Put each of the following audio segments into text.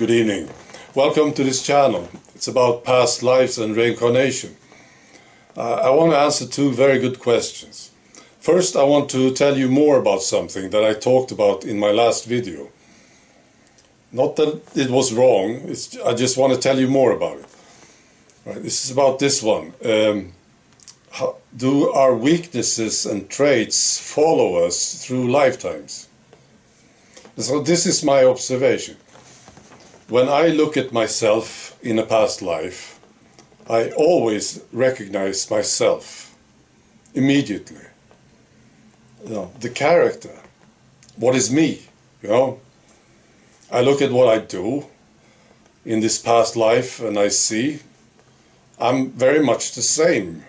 Good evening. Welcome to this channel. It's about past lives and reincarnation. I want to answer two very good questions. First, I want to tell you more about something that I talked about in my last video. Not that it was wrong, I just want to tell you more about it. Right, this is about this one. Do our weaknesses and traits follow us through lifetimes? So this is my observation. When I look at myself in a past life, I always recognize myself immediately. The character, what is me, I look at what I do in this past life and I see I'm very much the same.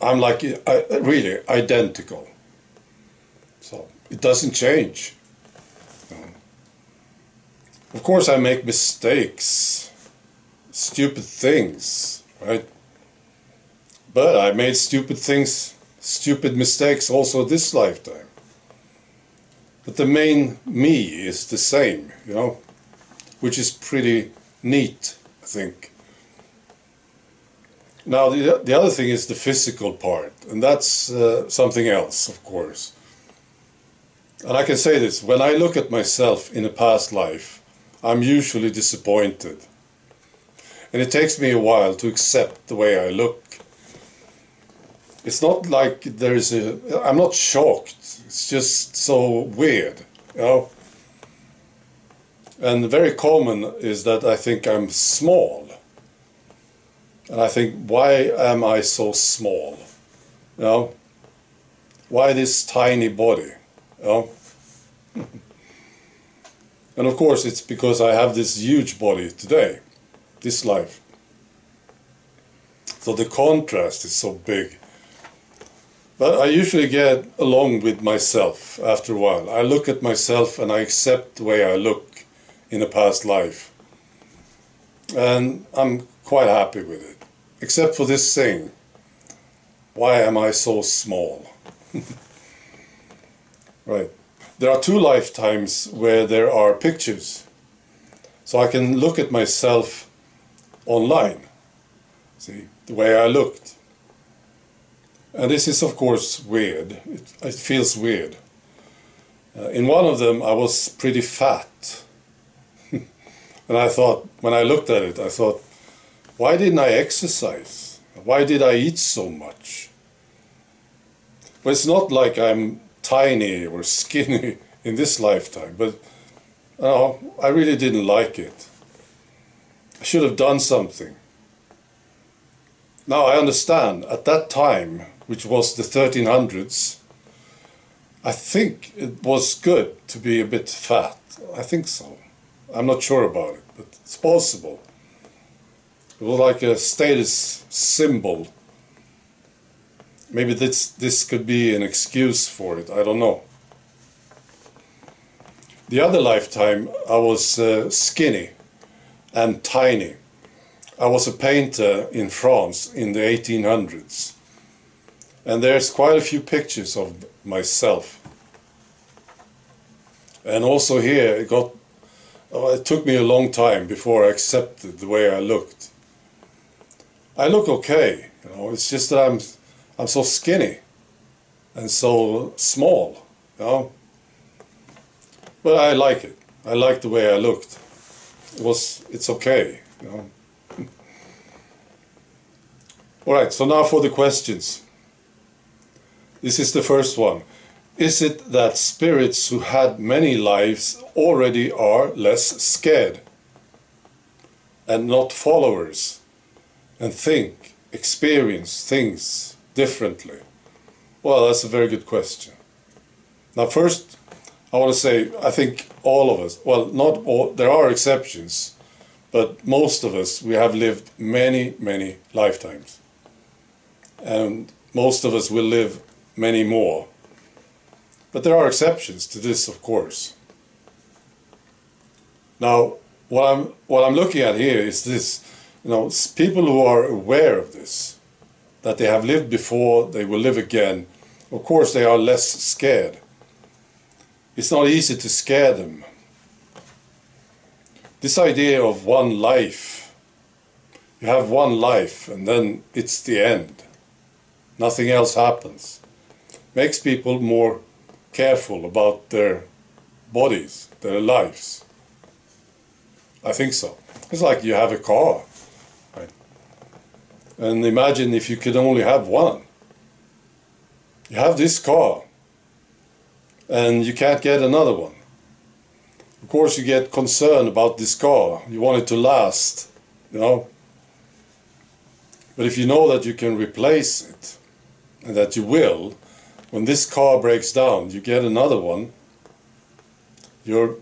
I'm like really identical. So it doesn't change. Of course I make mistakes, stupid things, right? But I made stupid mistakes also this lifetime. But the main me is the same, which is pretty neat, I think. Now the other thing is the physical part, and that's something else, of course. And I can say this, when I look at myself in a past life, I'm usually disappointed. And it takes me a while to accept the way I look. It's not like I'm not shocked. It's just so weird, And very common is that I think I'm small. And I think, why am I so small? Why this tiny body? And of course it's because I have this huge body today, this life. So the contrast is so big. But I usually get along with myself after a while. I look at myself and I accept the way I look in a past life. And I'm quite happy with it. Except for this thing. Why am I so small? Right. There are two lifetimes where there are pictures. So I can look at myself online. See, the way I looked. And this is of course weird. It feels weird. In one of them I was pretty fat. And I thought, when I looked at it, I thought, why didn't I exercise? Why did I eat so much? Well, it's not like I'm tiny or skinny in this lifetime, but I really didn't like it. I should have done something. Now I understand, at that time, which was the 1300s, I think it was good to be a bit fat. I think so. I'm not sure about it, but it's possible. It was like a status symbol. Maybe this could be an excuse for it, I don't know. The other lifetime I was skinny and tiny. I was a painter in France in the 1800s. And there's quite a few pictures of myself. And also here it took me a long time before I accepted the way I looked. I look okay, it's just that I'm so skinny and so small, But I like it. I like the way I looked. It's okay, Alright, so now for the questions. This is the first one. Is it that spirits who had many lives already are less scared and not followers and experience things differently? Well, that's a very good question. Now first, I want to say, I think all of us, well, not all, there are exceptions, but most of us, we have lived many, many lifetimes. And most of us will live many more. But there are exceptions to this, of course. Now, what I'm looking at here is this, people who are aware of this, that they have lived before, they will live again, of course they are less scared. It's not easy to scare them. this idea of one life, you have one life and then it's the end, nothing else happens, makes people more careful about their bodies, their lives. I think so. It's like you have a car, right? And imagine if you could only have one. You have this car and you can't get another one. Of course you get concerned about this car. You want it to last, you know. But if you know that you can replace it, and that you will, when this car breaks down, you get another one, you're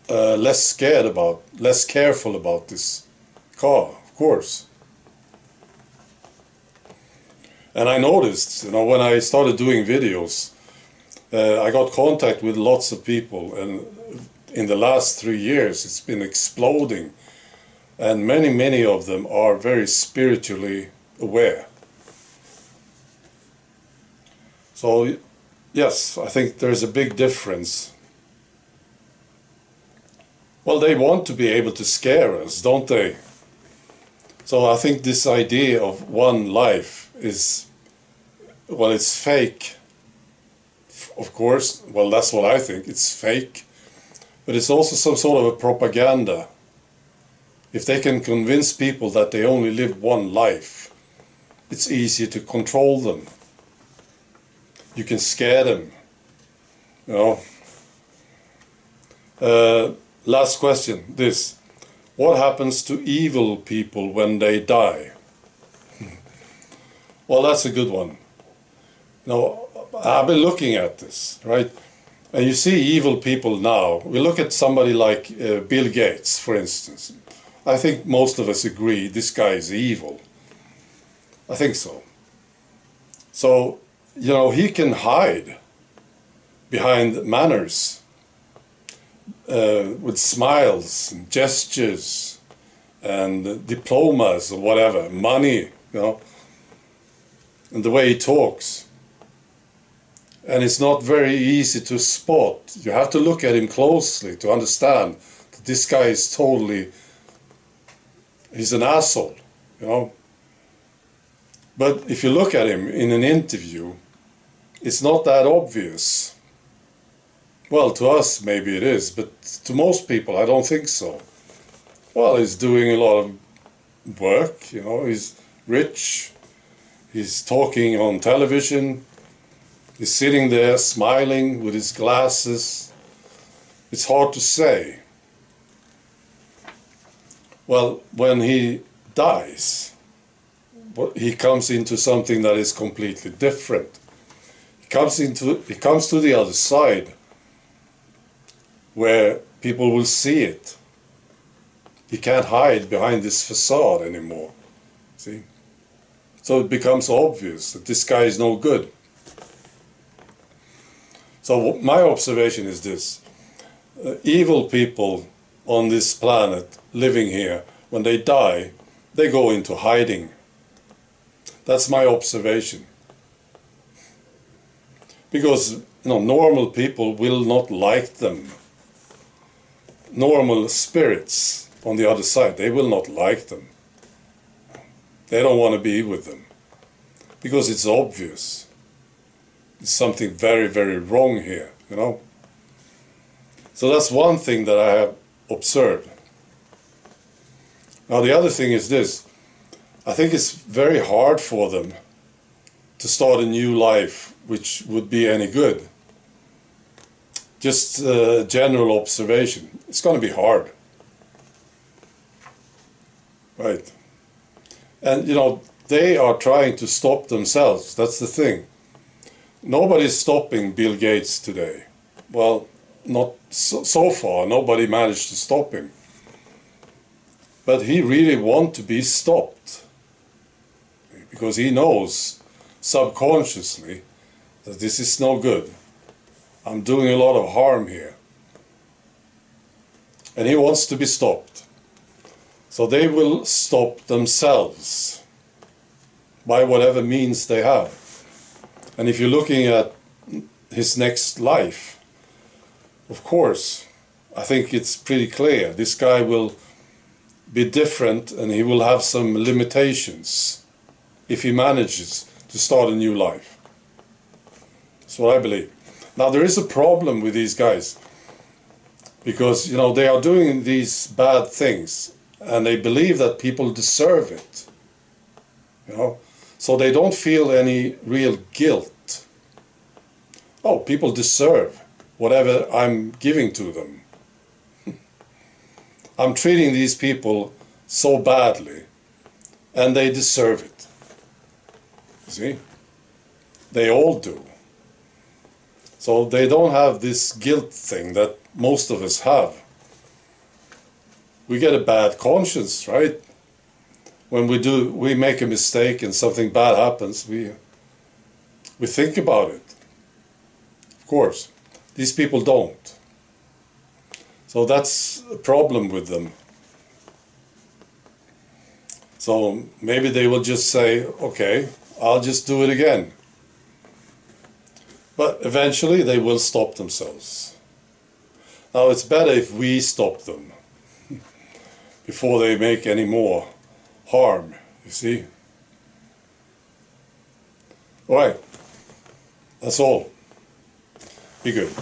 less careful about this car, of course. And I noticed, you know, when I started doing videos, I got contact with lots of people, and in the last 3 years it's been exploding, and many of them are very spiritually aware. So yes, I think there's a big difference. Well, they want to be able to scare us, don't they? So I think this idea of one life is, well, it's fake. Of course, well, that's what I think, it's fake. But it's also some sort of a propaganda. If they can convince people that they only live one life, it's easier to control them. You can scare them, you know. Last question, this. What happens to evil people when they die? Well, that's a good one. Now, I've been looking at this, right? And you see evil people now. We look at somebody like Bill Gates, for instance. I think most of us agree this guy is evil. I think so. So, you know, he can hide behind manners, with smiles and gestures and diplomas or whatever, money, you know, and the way he talks. And it's not very easy to spot. You have to look at him closely to understand that this guy is totally, he's an asshole, you know. But if you look at him in an interview, it's not that obvious. Well, to us maybe it is, but to most people I don't think so. Well, he's doing a lot of work, you know, he's rich, he's talking on television, he's sitting there smiling with his glasses. It's hard to say. Well, when he dies, he comes into something that is completely different. He comes to the other side, where people will see it. He can't hide behind this facade anymore. See? So it becomes obvious that this guy is no good. So my observation is this. Evil people on this planet living here, when they die, they go into hiding. That's my observation. Because, you know, normal people will not like them. Normal spirits on the other side, they will not like them. They don't want to be with them. Because it's obvious. There's something very wrong here, you know. So that's one thing that I have observed. Now the other thing is this. I think it's very hard for them to start a new life which would be any good. Just general observation. It's going to be hard. Right. And, you know, they are trying to stop themselves. That's the thing. Nobody's stopping Bill Gates today. Well, not so far. Nobody managed to stop him. But he really wants to be stopped. Because he knows subconsciously that this is no good. I'm doing a lot of harm here. And he wants to be stopped. So they will stop themselves by whatever means they have. And if you're looking at his next life, of course, I think it's pretty clear. This guy will be different and he will have some limitations if he manages to start a new life. That's what I believe. Now there is a problem with these guys because, you know, they are doing these bad things and they believe that people deserve it, you know, so they don't feel any real guilt. Oh, people deserve whatever I'm giving to them. I'm treating these people so badly and they deserve it. See? They all do. So they don't have this guilt thing that most of us have. We get a bad conscience, right? When we make a mistake and something bad happens, we think about it. Of course, these people don't. So that's a problem with them. So maybe they will just say, okay, I'll just do it again. But eventually they will stop themselves. Now it's better if we stop them before they make any more harm, you see. All right, that's all. Be good.